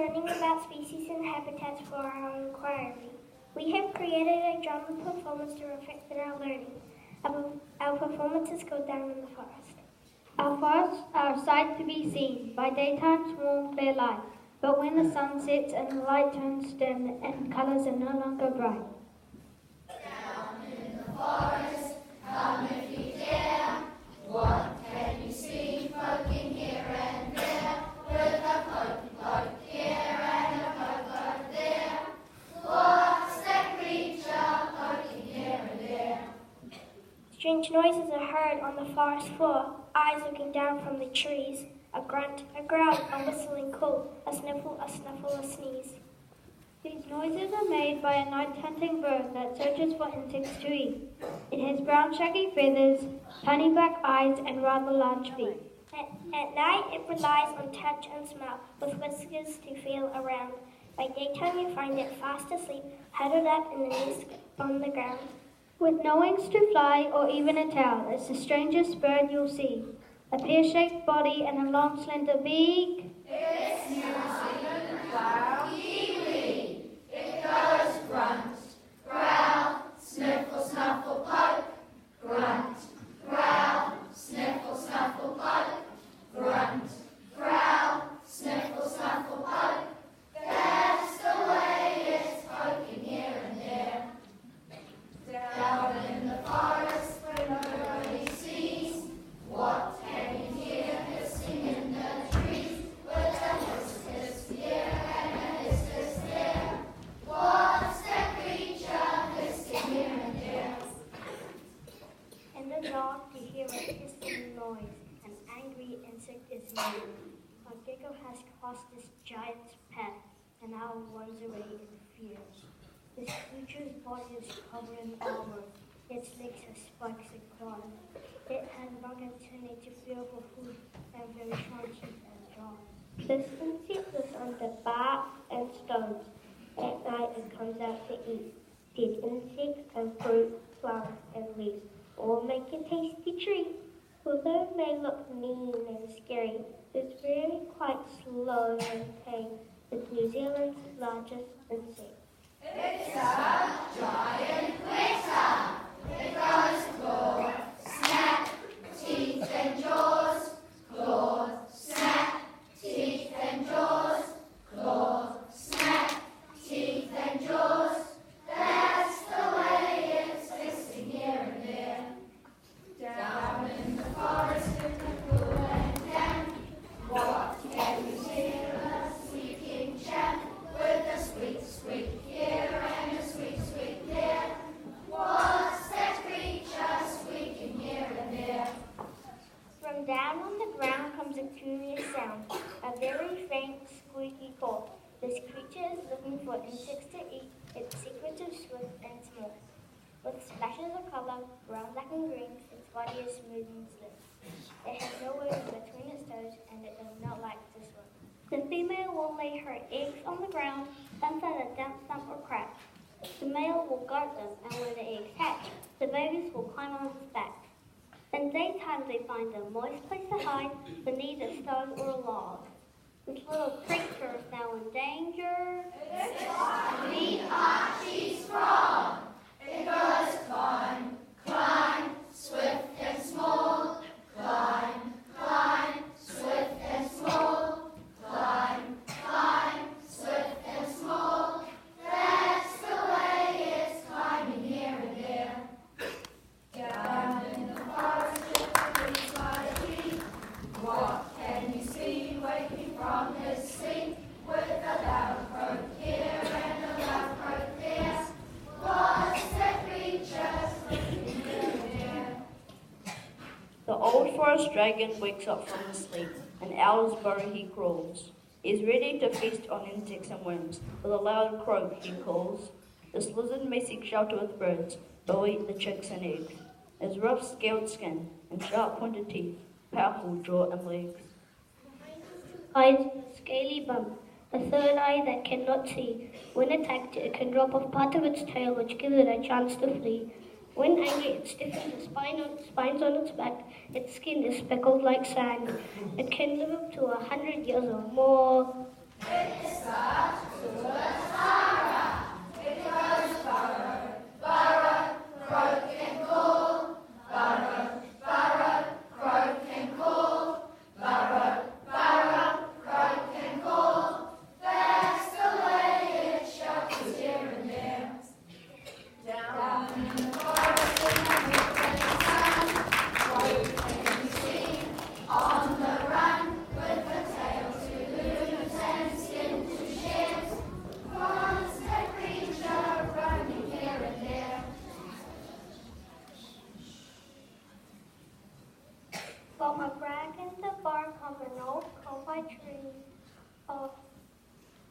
learning about species and habitats for our inquiry. We have created a drama performance to reflect in our learning. Our performances go down in the forest. Our forests are a sight to be seen. By daytime, warm, clear light. But when the sun sets and the light turns dim and colours are no longer bright. Down in the forest, come if you dare. What can you see? Poking here and there, with a poke here and a poke there. What's that creature poking here and there? Strange noises are heard on the forest floor, eyes looking down from the trees. A grunt, a growl, a whistling call, a sniffle, a sneeze. These noises are made by a night-hunting bird that searches for insects to eat. It has brown shaggy feathers, tiny black eyes, and rather large feet. At night, it relies on touch and smell, with whiskers to feel around. By daytime, you find it fast asleep, huddled up in the nest on the ground. With no wings to fly or even a tail, it's the strangest bird you'll see. A pear-shaped body and a long, slender beak. It's New Zealand wild kiwi. It goes grunt, growl, sniffle, snuffle, poke. Grunt, growl, sniffle, snuffle, poke. Grunt, growl, sniffle, snuffle, poke. That's the way it's poking here and there. Down in the forest where nobody sees. What can you hear hissing in the trees? With a hiss, hiss here and a hiss, hiss there. What's that creature hissing here and there? In the dark, you hear a hissing noise. An angry insect is near. A gecko has crossed this giant's path and now runs away in fear. This creature's body is covered in armor. Its legs have spikes and claws. It has long antennae to feel for food and very strong teeth and jaws. This insect lives under bark and stones. At night, it comes out to eat dead insects and fruit, flowers, and leaves. All make a tasty treat. Although it may look mean and scary, it's really quite slow and tame. It's New Zealand's largest insect. It's a giant critter. It goes claw, snap, teeth and jaws. Claw, snap, teeth and jaws. Claw, snap, teeth and jaws. That's the way it's hissing here and there. Down in the forest in the cool and damp. What can you hear? A squeaking chap with a squeak, squeak here and a squeak, squeak there. What's that creature squeaking here and there? From down on the ground comes a curious sound, a very faint squeaky call. This creature is looking for insects to eat. Its secrets are swift and small. With splashes of color, brown, black, and green, its body is smooth and slim. It has no wings between its toes, and it does not like to swim. The female will lay her eggs on the ground, inside a damp stump or crack. The male will guard them, and when the eggs hatch, the babies will climb on its back. In daytime, they find a moist place to hide beneath a stone or a log. This little creature is now in danger. It's Archie, Archie's frog. It goes climb, climb, swift and small. Climb, climb, swift and small. Climb, climb, swift and small. That's the way it's climbing here and there. Down in the forest with the trees by the tree. What can you see waking from his sleep? With a loud croak here and a loud croak there. What's that creature sleeping here and there? The old forest dragon wakes up from his sleep, and out of his burrow he crawls. He is ready to feast on insects and worms. With a loud croak he calls. This lizard may seek shelter with birds, but will eat the chicks and eggs. His rough scaled skin and sharp pointed teeth, powerful jaw and legs. Eyes with a scaly bump, a third eye that cannot see. When attacked, it can drop off part of its tail, which gives it a chance to flee. When angry, it stiffens the spines on its back. Its skin is speckled like sand. It can live up to 100 years or more. From a crack in the bark of an old copy tree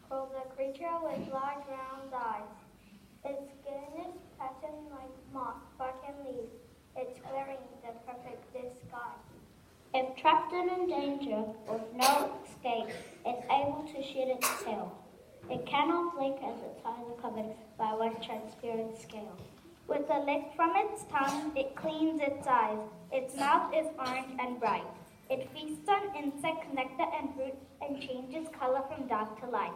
grows a creature with large round eyes. Its skin is patterned like moss, bark and leaves. It's wearing the perfect disguise. If trapped and in danger, with no escape, it's able to shed its tail. It cannot blink as its eyes are covered by one transparent scale. With a lick from its tongue, it cleans its eyes. Its mouth is orange and bright. It feasts on insect, nectar, and fruit, and changes color from dark to light.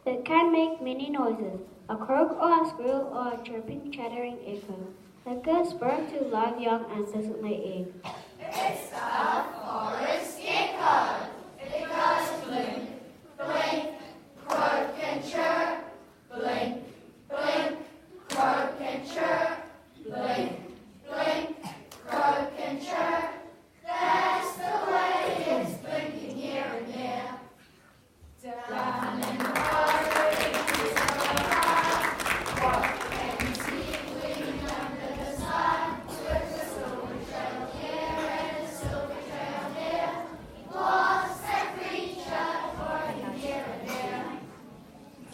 It can make many noises, a croak or a squeal or a chirping, chattering echo, like a sperm to live young and doesn't lay egg. It's a forest gecko. It goes blink, blink, croak and chirp. Blink, blink, croak and chirp. Blink, blink, croak and chirp. That's the way it's blinking here and there. Down in the water, it's so high. What can you see gleaming under the sky? With a silver trail here and a silver trail there. What's that creature working here and there?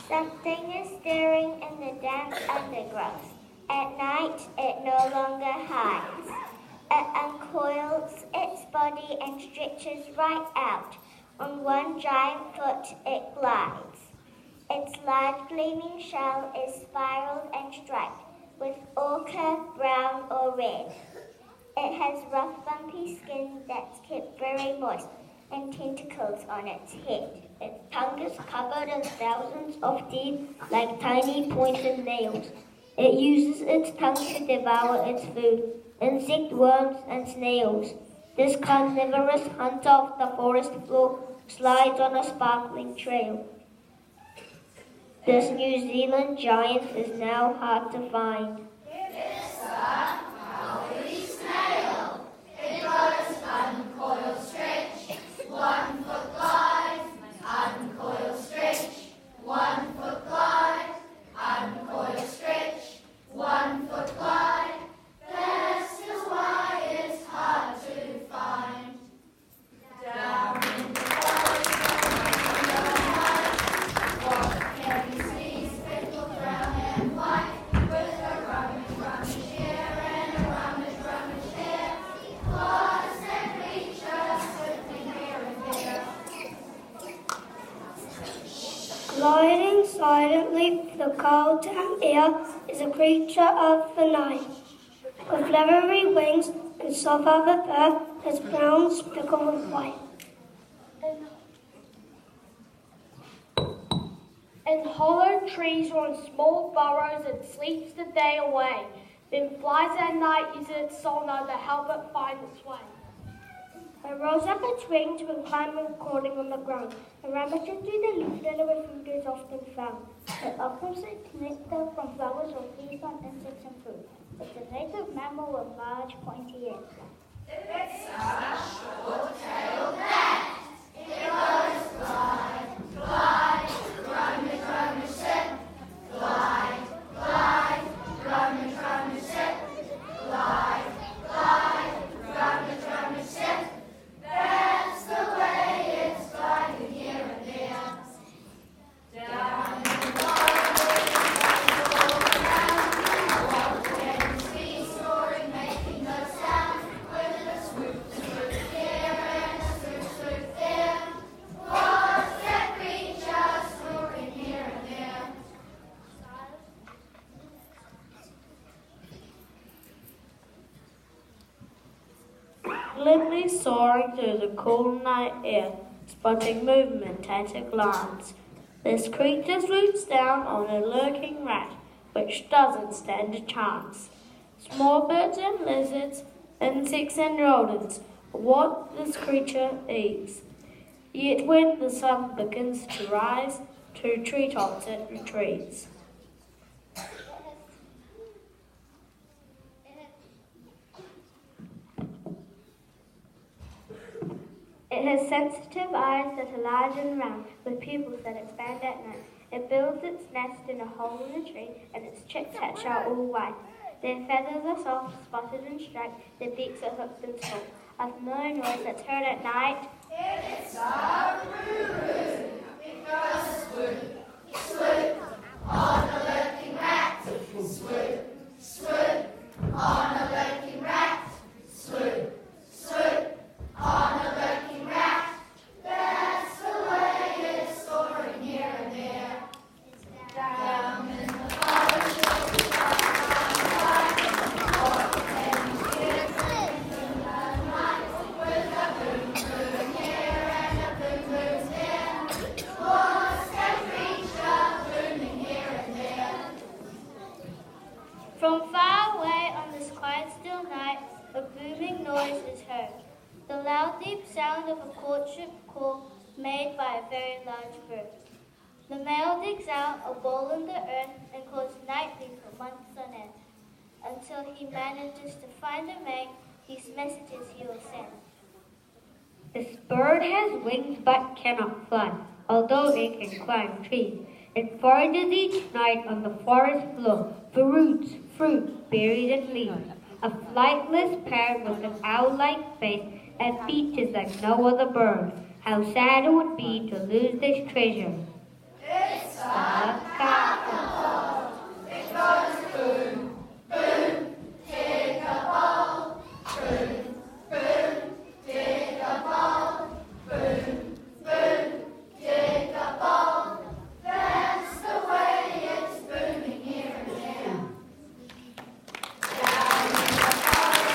Something is stirring in the damp undergrowth. At night, it no longer hides. It uncoils its body and stretches right out. On one giant foot, it glides. Its large gleaming shell is spiraled and striped with ochre, brown, or red. It has rough, bumpy skin that's kept very moist and tentacles on its head. Its tongue is covered in thousands of teeth like tiny pointed nails. It uses its tongue to devour its food, insect, worms, and snails. This carnivorous hunter of the forest floor slides on a sparkling trail. This New Zealand giant is now hard to find. It's a cowardly snail. It goes uncoil, stretch, 1 foot glide, uncoil, stretch, 1 foot glide, uncoil, stretch, 1 foot glide. That's just why it's hard to find. Down in the forest, what can you see? Speckled brown and white, with a rummage here and a rummage there. What's that creature slipping here and there? Gliding silently through the cold damp air is a creature of the night. With leathery wings and soft velvet fur, its brown speckled with white. In hollow trees or in small burrows, it sleeps the day away, then flies at night using its sonar to help it find its way. It rolls up its wings when climbing or crawling on the ground. It ravages through the leaf litter where food is often found. It offers its nectar from flowers or feeds on insects and fruit. It's a native mammal with large pointy ears. It's a short-tailed bat. It goes glide, glide, rummage, sit. Glide, glide, rummage, sit. Glide, glide, rummage, sit. That's the way it's gliding here and there. Down in the water, what can you see? Soaring, making no sound, with a swoop, swoop here and a swoop, swoop there. What's that creature soaring here and there? Glibly soaring through the cool night air, spotting movement at a glance. This creature swoops down on a lurking rat, which doesn't stand a chance. Small birds and lizards, insects and rodents are what this creature eats. Yet when the sun begins to rise, to treetops it retreats. It has sensitive eyes that are large and round, with pupils that expand at night. It builds its nest in a hole in a tree, and its chicks hatch out all white. Their feathers are soft, spotted and striped, their beaks are hooked and small. Of no noise that's heard at night. It's a roo-roo. It goes swoop, swoop on a lurking rat. Swoop, swoop on a lurking rat. Swoop, swoop on a lurking rat. That's the way it's soaring here and there. Down in the forest, From far away on this quiet, still night, a booming noise is heard. The loud, deep sound of a courtship call made by a very large bird. The male digs out a bowl in the earth and calls nightly for months on end. Until he manages to find a mate, these messages he will send. This bird has wings but cannot fly, although it can climb trees. It forages each night on the forest floor for roots, fruit, berries, and leaves. A flightless parrot with an owl-like face and features like no other bird. How sad it would be to lose this treasure. it's a catapult. It goes boom, boom, dig a ball. Boom, boom, dig a ball. Boom, boom, dig a ball. That's the way it's booming here and there. Down in the forest,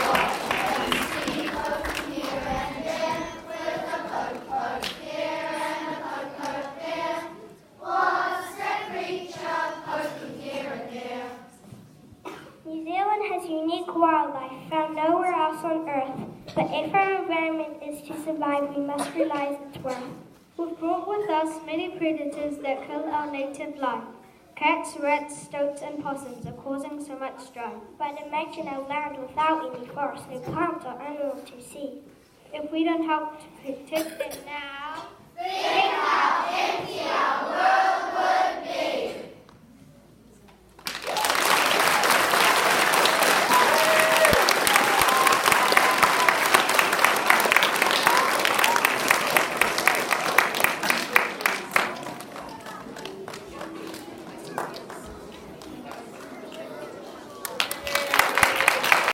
watch and see, poking here and there, with a poke, poke here and a poke, poke there. What's that creature poking here and there? New Zealand has unique wildlife found nowhere else on Earth, but if our environment is to survive, we must realize its worth. We've brought with us many predators that kill our native life. Cats, rats, stoats, and possums are causing so much strife. But imagine a land without any forest, no plants or animals to see. If we don't help to protect it now, Think how empty our